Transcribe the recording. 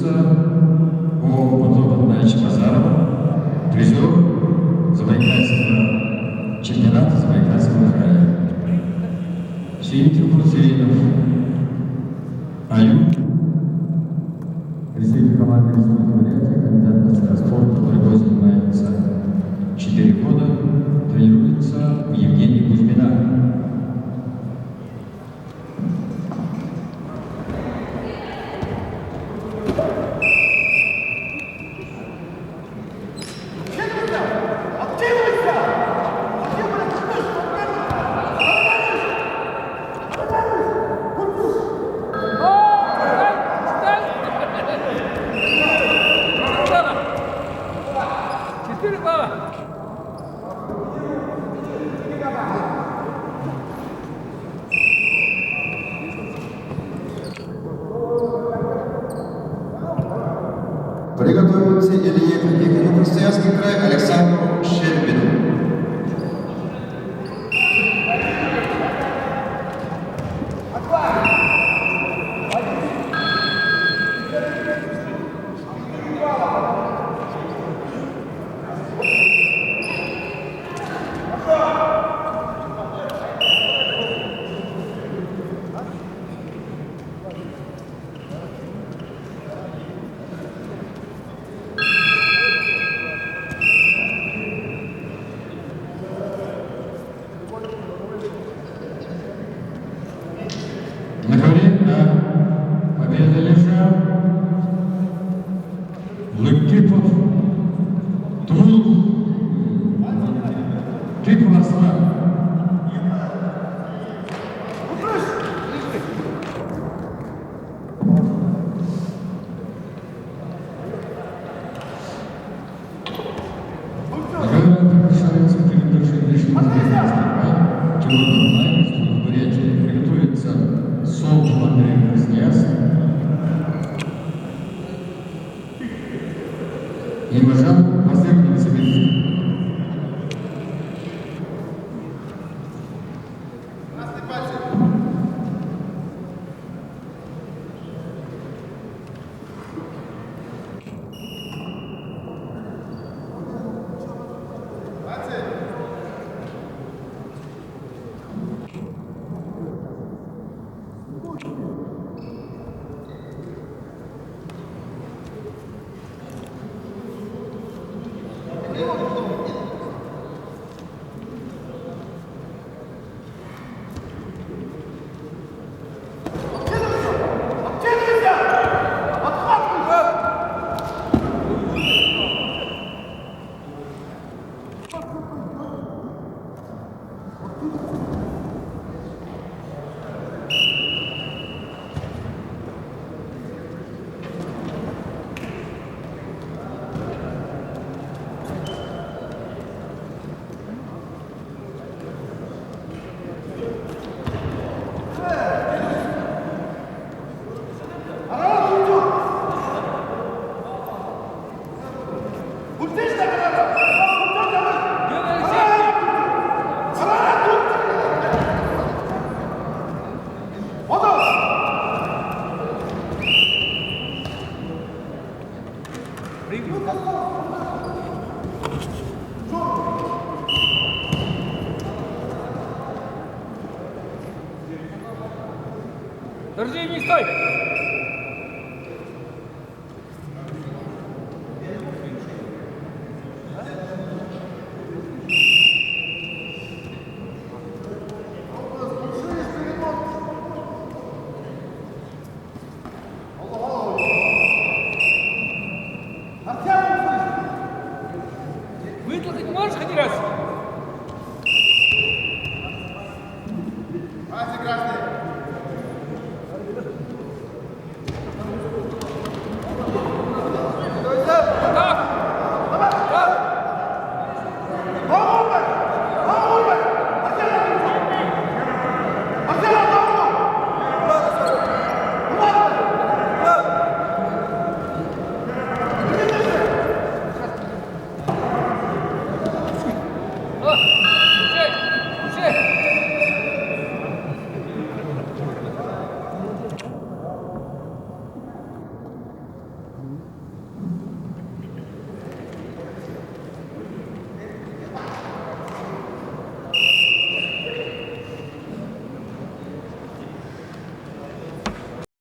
о Потом Иванович Базаров, призер Забайкальского чемпионата Забайкальского края. Синтик Хусейнов, Аюб, представитель команды Республики Бурятия, кандидат мастера спорта, борьбой занимается 4 года, тренируется у Евгения Кузьмина. Приготовился Илье Николаевич, Красноярский край, Александру Щербину. На ковре победа лежал Лыкипов Тул Типов Аслан. Приглашается передушить лишний Тимур Дунаев, в Бурятии приготовится Солнцев Андрей Красноярский. Имажан Василь Новосибирск. Держи, не стой!